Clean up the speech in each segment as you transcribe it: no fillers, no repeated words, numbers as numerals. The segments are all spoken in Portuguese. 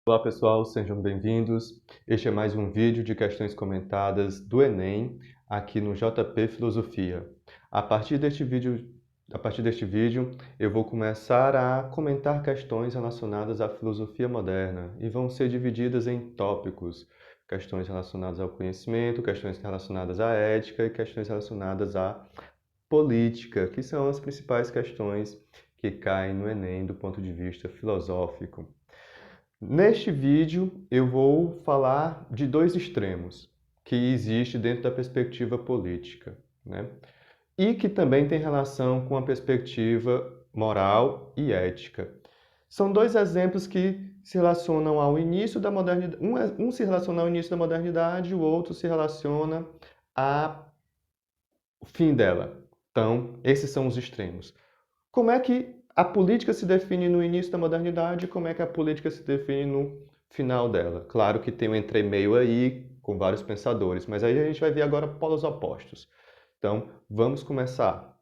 Olá pessoal, sejam bem-vindos. Este é mais um vídeo de questões comentadas do Enem aqui no JP Filosofia. A partir deste vídeo, eu vou começar a comentar questões relacionadas à filosofia moderna e vão ser divididas em tópicos. Questões relacionadas ao conhecimento, questões relacionadas à ética e questões relacionadas à política, que são as principais questões que caem no Enem do ponto de vista filosófico. Neste vídeo, eu vou falar de dois extremos que existem dentro da perspectiva política, né? E que também tem relação com a perspectiva moral e ética. São dois exemplos que se relacionam ao início da modernidade. Um se relaciona ao início da modernidade, o outro se relaciona ao fim dela. Então, esses são os extremos. Como é que a política se define no início da modernidade e como é que a política se define no final dela? Claro que tem um entremeio aí com vários pensadores, mas aí a gente vai ver agora polos opostos. Então, vamos começar.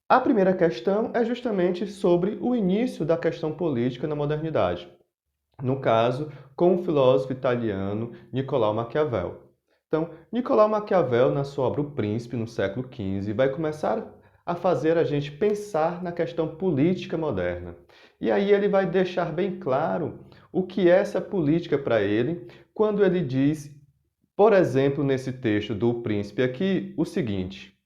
A primeira questão é justamente sobre o início da questão política na modernidade. No caso, com o filósofo italiano Nicolau Maquiavel. Então, Nicolau Maquiavel, na sua obra O Príncipe, no século XV, vai começar a fazer a gente pensar na questão política moderna. E aí ele vai deixar bem claro o que é essa política para ele, quando ele diz, por exemplo, nesse texto do O Príncipe aqui, o seguinte: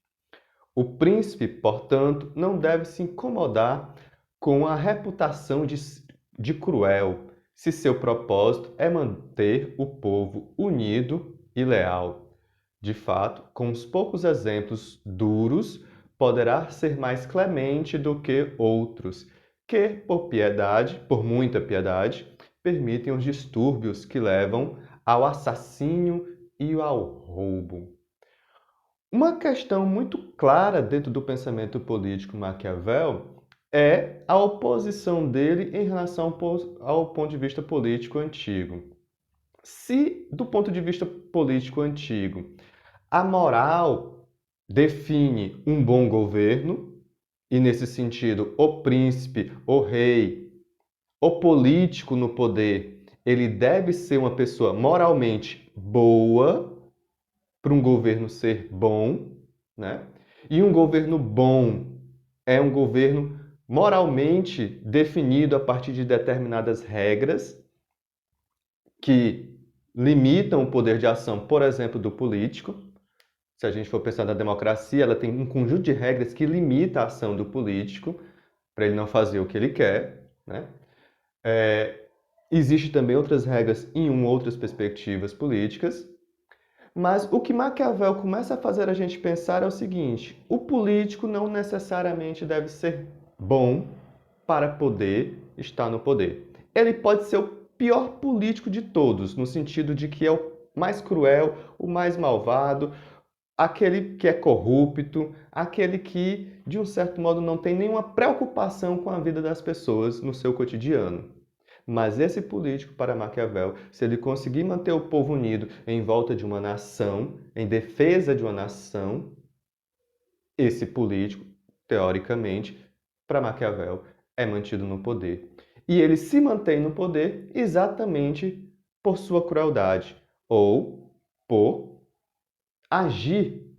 o príncipe, portanto, não deve se incomodar com a reputação de cruel, se seu propósito é manter o povo unido e leal. De fato, com os poucos exemplos duros, poderá ser mais clemente do que outros, que, por muita piedade, permitem os distúrbios que levam ao assassínio e ao roubo. Uma questão muito clara dentro do pensamento político Maquiavel é a oposição dele em relação ao ponto de vista político antigo. Se, do ponto de vista político antigo, a moral define um bom governo, e nesse sentido, o príncipe, o rei, o político no poder, ele deve ser uma pessoa moralmente boa para um governo ser bom, né? E um governo bom é um governo moralmente definido a partir de determinadas regras que limitam o poder de ação, por exemplo, do político. Se a gente for pensar na democracia, ela tem um conjunto de regras que limita a ação do político para ele não fazer o que ele quer, né? Existem também outras regras em outras perspectivas políticas, mas o que Maquiavel começa a fazer a gente pensar é o seguinte: o político não necessariamente deve ser bom para poder estar no poder. Ele pode ser o pior político de todos, no sentido de que é o mais cruel, o mais malvado, aquele que é corrupto, aquele que, de um certo modo, não tem nenhuma preocupação com a vida das pessoas no seu cotidiano. Mas esse político, para Maquiavel, se ele conseguir manter o povo unido em volta de uma nação, em defesa de uma nação, esse político, teoricamente, para Maquiavel, é mantido no poder. E ele se mantém no poder exatamente por sua crueldade ou por agir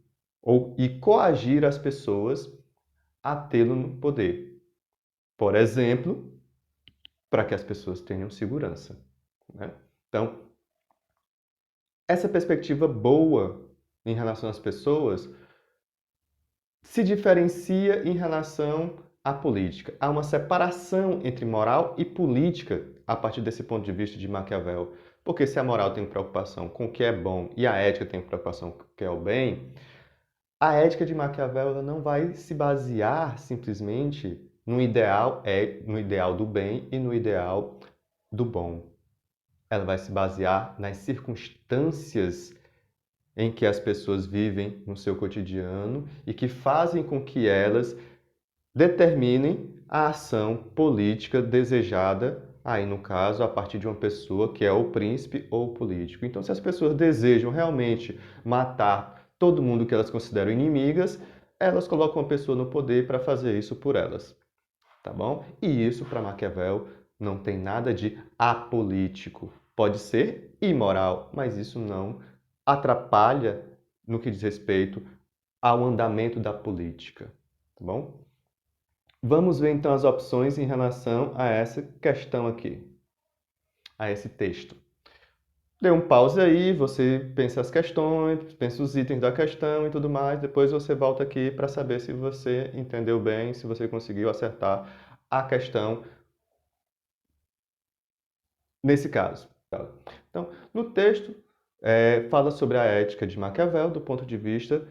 e coagir as pessoas a tê-lo no poder. Por exemplo, para que as pessoas tenham segurança, né? Então, essa perspectiva boa em relação às pessoas se diferencia em relação à política. Há uma separação entre moral e política a partir desse ponto de vista de Maquiavel. Porque se a moral tem preocupação com o que é bom e a ética tem preocupação com o que é o bem, a ética de Maquiavel ela não vai se basear simplesmente no ideal do bem e no ideal do bom. Ela vai se basear nas circunstâncias em que as pessoas vivem no seu cotidiano e que fazem com que elas determinem a ação política desejada, aí no caso, a partir de uma pessoa que é o príncipe ou o político. Então, se as pessoas desejam realmente matar todo mundo que elas consideram inimigas, elas colocam uma pessoa no poder para fazer isso por elas, tá bom? E isso, para Maquiavel, Não tem nada de apolítico. Pode ser imoral, mas isso não atrapalha no que diz respeito ao andamento da política, tá bom? Vamos ver então as opções em relação a essa questão aqui, a esse texto. Dê um pause aí, você pensa as questões, pensa os itens da questão e tudo mais, depois você volta aqui para saber se você entendeu bem, se você conseguiu acertar a questão nesse caso. Então, no texto, fala sobre a ética de Maquiavel do ponto de vista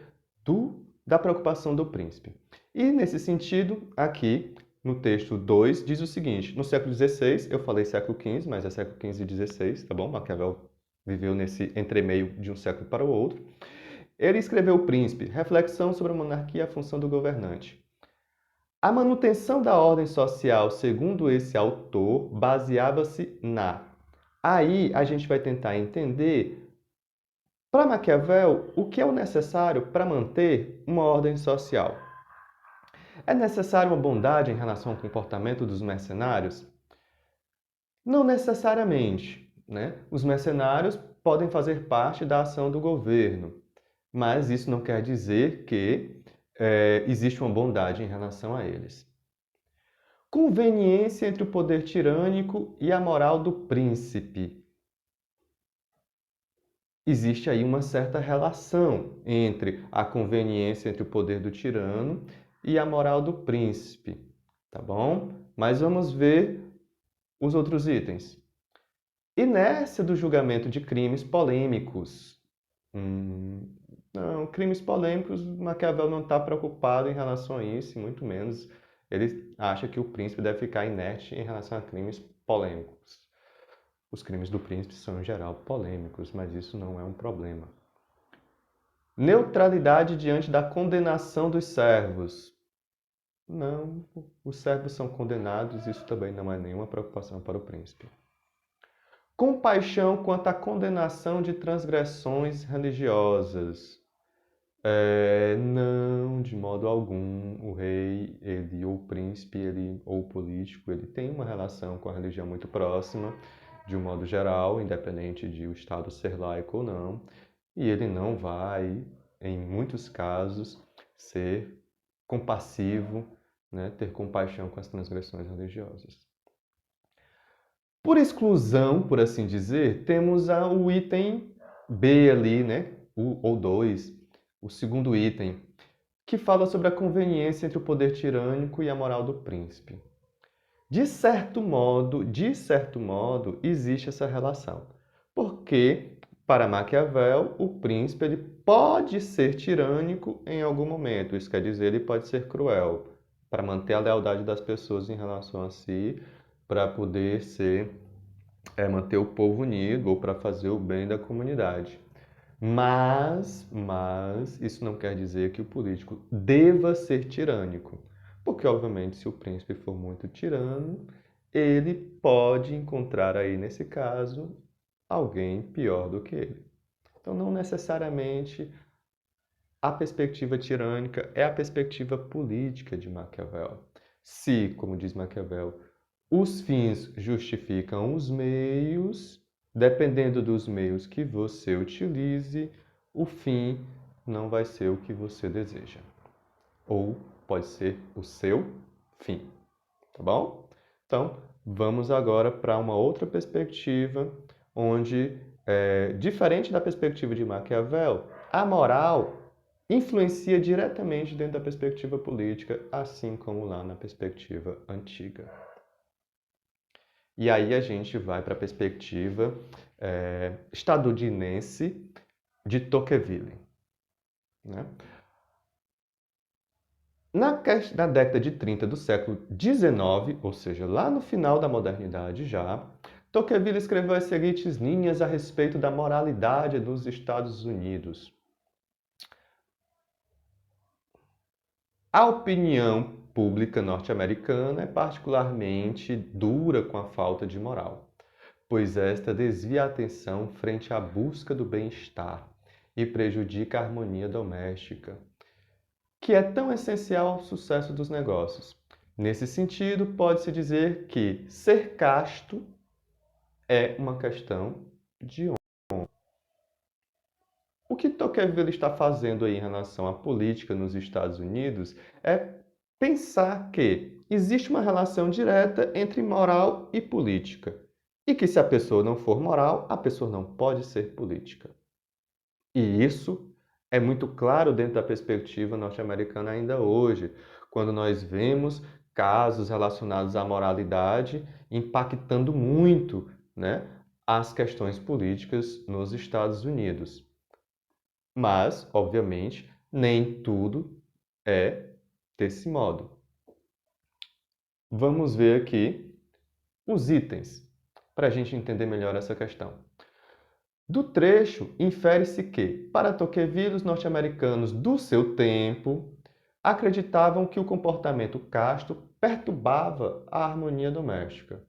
da preocupação do príncipe. E, nesse sentido, aqui, no texto 2, diz o seguinte: no século XVI, eu falei século XV, mas é século XV e XVI, tá bom? Maquiavel viveu nesse entremeio de um século para o outro. Ele escreveu O Príncipe, reflexão sobre a monarquia e a função do governante. A manutenção da ordem social, segundo esse autor, baseava-se na. Aí a gente vai tentar entender, para Maquiavel, o que é o necessário para manter uma ordem social. É necessário uma bondade em relação ao comportamento dos mercenários? Não necessariamente, né? Os mercenários podem fazer parte da ação do governo, mas isso não quer dizer que existe uma bondade em relação a eles. Conveniência entre o poder tirânico e a moral do príncipe. Existe aí uma certa relação entre a conveniência entre o poder do tirano e a moral do príncipe, tá bom? Mas vamos ver os outros itens. Inércia do julgamento de crimes polêmicos. Não, crimes polêmicos, Maquiavel não está preocupado em relação a isso, muito menos. Ele acha que o príncipe deve ficar inerte em relação a crimes polêmicos. Os crimes do príncipe são, em geral, polêmicos, mas isso não é um problema. Neutralidade diante da condenação dos servos. Não, os servos são condenados, isso também não é nenhuma preocupação para o príncipe. Compaixão quanto à condenação de transgressões religiosas. Não, de modo algum. O rei, ele, ou o príncipe, ele, ou o político, ele tem uma relação com a religião muito próxima, de um modo geral, independente de o Estado ser laico ou não. E ele não vai, em muitos casos, ser compassivo, né, ter compaixão com as transgressões religiosas. Por exclusão, por assim dizer, temos o item B ali, né, ou 2, o segundo item, que fala sobre a conveniência entre o poder tirânico e a moral do príncipe. De certo modo, existe essa relação. Porque, para Maquiavel, o príncipe ele pode ser tirânico em algum momento. Isso quer dizer, ele pode ser cruel, para manter a lealdade das pessoas em relação a si, para poder manter o povo unido ou para fazer o bem da comunidade. Mas isso não quer dizer que o político deva ser tirânico. Porque, obviamente, se o príncipe for muito tirano, ele pode encontrar aí, nesse caso, alguém pior do que ele. Então, não necessariamente a perspectiva tirânica é a perspectiva política de Maquiavel. Se, como diz Maquiavel, os fins justificam os meios, dependendo dos meios que você utilize, o fim não vai ser o que você deseja. Ou pode ser o seu fim. Tá bom? Então, vamos agora para uma outra perspectiva, onde, diferente da perspectiva de Maquiavel, a moral influencia diretamente dentro da perspectiva política, assim como lá na perspectiva antiga. E aí a gente vai para a perspectiva estadunidense de Tocqueville. Né? Na década de 30 do século XIX, ou seja, lá no final da modernidade já, Tocqueville escreveu as seguintes linhas a respeito da moralidade dos Estados Unidos. A opinião pública norte-americana é particularmente dura com a falta de moral, pois esta desvia a atenção frente à busca do bem-estar e prejudica a harmonia doméstica, que é tão essencial ao sucesso dos negócios. Nesse sentido, pode-se dizer que ser casto é uma questão de honra. O que Tocqueville está fazendo aí em relação à política nos Estados Unidos é pensar que existe uma relação direta entre moral e política. E que se a pessoa não for moral, a pessoa não pode ser política. E isso é muito claro dentro da perspectiva norte-americana ainda hoje, quando nós vemos casos relacionados à moralidade impactando muito, né, as questões políticas nos Estados Unidos. Mas, obviamente, nem tudo é desse modo. Vamos ver aqui os itens para a gente entender melhor essa questão. Do trecho, infere-se que, para Tocqueville, os norte-americanos do seu tempo acreditavam que o comportamento casto perturbava a harmonia doméstica.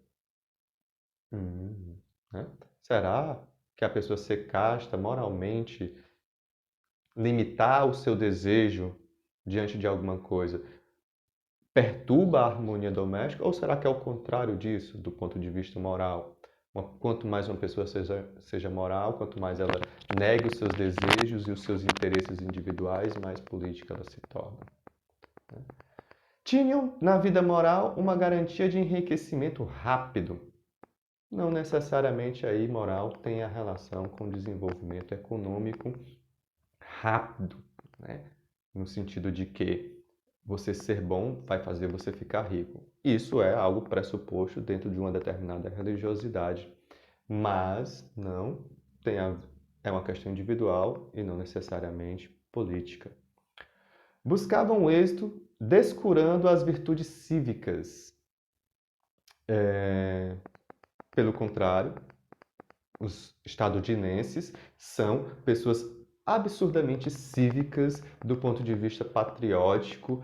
Né? Será que a pessoa ser casta moralmente, limitar o seu desejo diante de alguma coisa, perturba a harmonia doméstica? Ou será que é o contrário disso, do ponto de vista moral? Quanto mais uma pessoa seja moral, quanto mais ela negue os seus desejos e os seus interesses individuais, mais política ela se torna. Tinham, na vida moral, uma garantia de enriquecimento rápido. Não necessariamente aí moral tem a relação com desenvolvimento econômico rápido, né? No sentido de que você ser bom vai fazer você ficar rico. Isso é algo pressuposto dentro de uma determinada religiosidade, mas não tem é uma questão individual e não necessariamente política. Buscavam o êxito descurando as virtudes cívicas. Pelo contrário, os estadunidenses são pessoas absurdamente cívicas do ponto de vista patriótico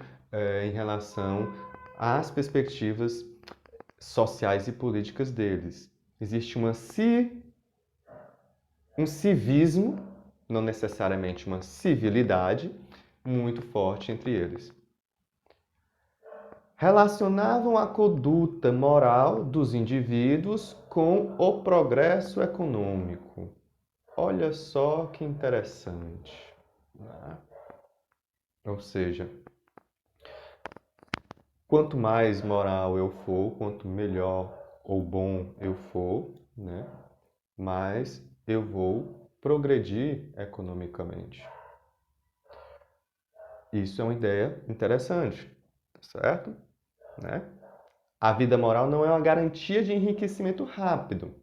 em relação às perspectivas sociais e políticas deles. Existe um civismo, não necessariamente uma civilidade, muito forte entre eles. Relacionavam a conduta moral dos indivíduos com o progresso econômico. Olha só que interessante, né? Ou seja, quanto mais moral eu for, quanto melhor ou bom eu for, né, mais eu vou progredir economicamente. Isso é uma ideia interessante, certo? Né? A vida moral não é uma garantia de enriquecimento rápido,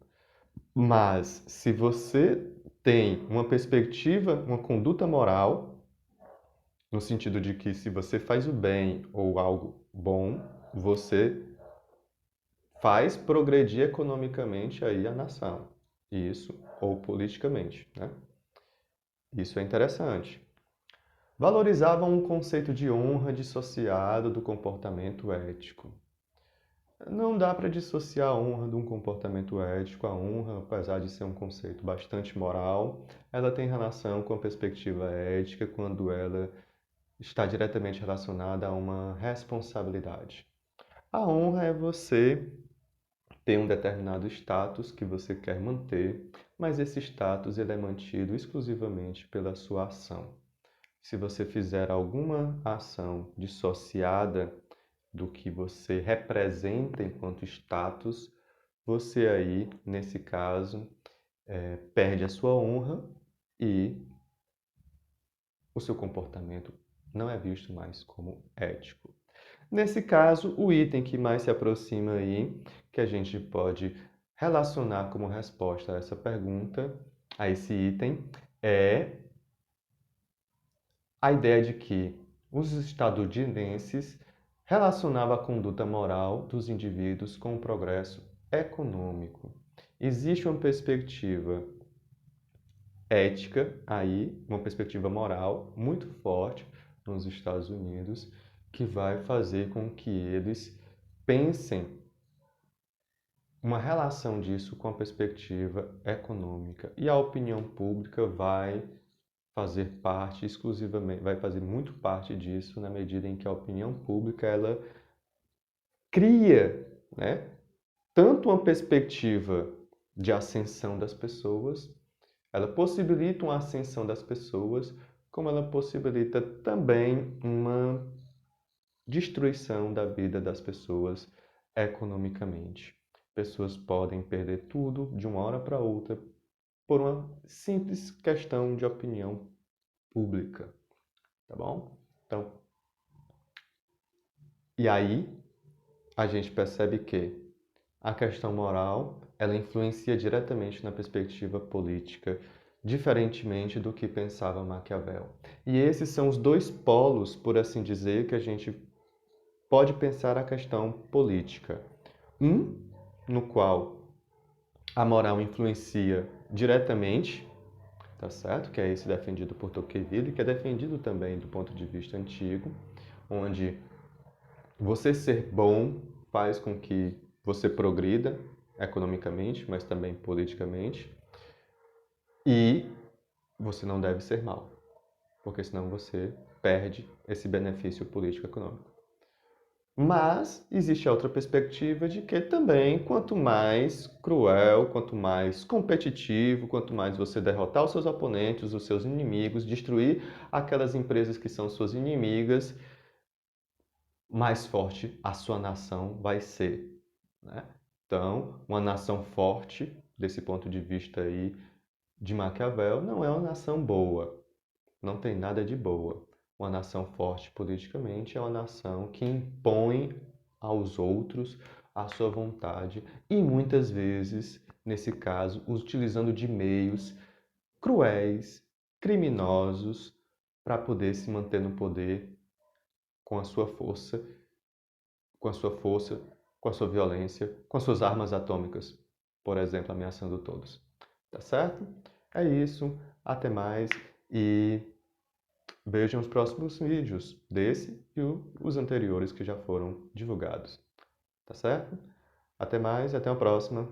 mas se você tem uma perspectiva, uma conduta moral, no sentido de que se você faz o bem ou algo bom, você faz progredir economicamente aí a nação. Isso, ou politicamente, né? Isso é interessante. Valorizavam um conceito de honra dissociado do comportamento ético. Não dá para dissociar a honra de um comportamento ético. A honra, apesar de ser um conceito bastante moral, ela tem relação com a perspectiva ética quando ela está diretamente relacionada a uma responsabilidade. A honra é você ter um determinado status que você quer manter, mas esse status ele é mantido exclusivamente pela sua ação. Se você fizer alguma ação dissociada do que você representa enquanto status, você aí, nesse caso, perde a sua honra e o seu comportamento não é visto mais como ético. Nesse caso, o item que mais se aproxima aí, que a gente pode relacionar como resposta a essa pergunta, a esse item, é a ideia de que os estadunidenses relacionavam a conduta moral dos indivíduos com o progresso econômico. Existe uma perspectiva ética aí, uma perspectiva moral muito forte nos Estados Unidos, que vai fazer com que eles pensem uma relação disso com a perspectiva econômica. E a opinião pública vai fazer parte exclusivamente, vai fazer muito parte disso na medida em que a opinião pública ela cria, né, tanto uma perspectiva de ascensão das pessoas, ela possibilita uma ascensão das pessoas, como ela possibilita também uma destruição da vida das pessoas economicamente. Pessoas podem perder tudo de uma hora para outra por uma simples questão de opinião pública, tá bom? Então, e aí a gente percebe que a questão moral, ela influencia diretamente na perspectiva política, diferentemente do que pensava Maquiavel. E esses são os dois polos, por assim dizer, que a gente pode pensar a questão política. Um, no qual a moral influencia diretamente, tá certo? Que é esse defendido por Tocqueville, que é defendido também do ponto de vista antigo, onde você ser bom faz com que você progrida economicamente, mas também politicamente, e você não deve ser mal, porque senão você perde esse benefício político-econômico. Mas existe a outra perspectiva de que também, quanto mais cruel, quanto mais competitivo, quanto mais você derrotar os seus oponentes, os seus inimigos, destruir aquelas empresas que são suas inimigas, mais forte a sua nação vai ser, né? Então, uma nação forte, desse ponto de vista aí de Maquiavel, não é uma nação boa, não tem nada de boa. Uma nação forte politicamente é uma nação que impõe aos outros a sua vontade e muitas vezes, nesse caso, utilizando de meios cruéis, criminosos, para poder se manter no poder com a sua força, com a sua força, com a sua violência, com as suas armas atômicas, por exemplo, ameaçando todos. Tá certo? É isso. Até mais e vejam os próximos vídeos desse e os anteriores que já foram divulgados. Tá certo? Até mais e até a próxima.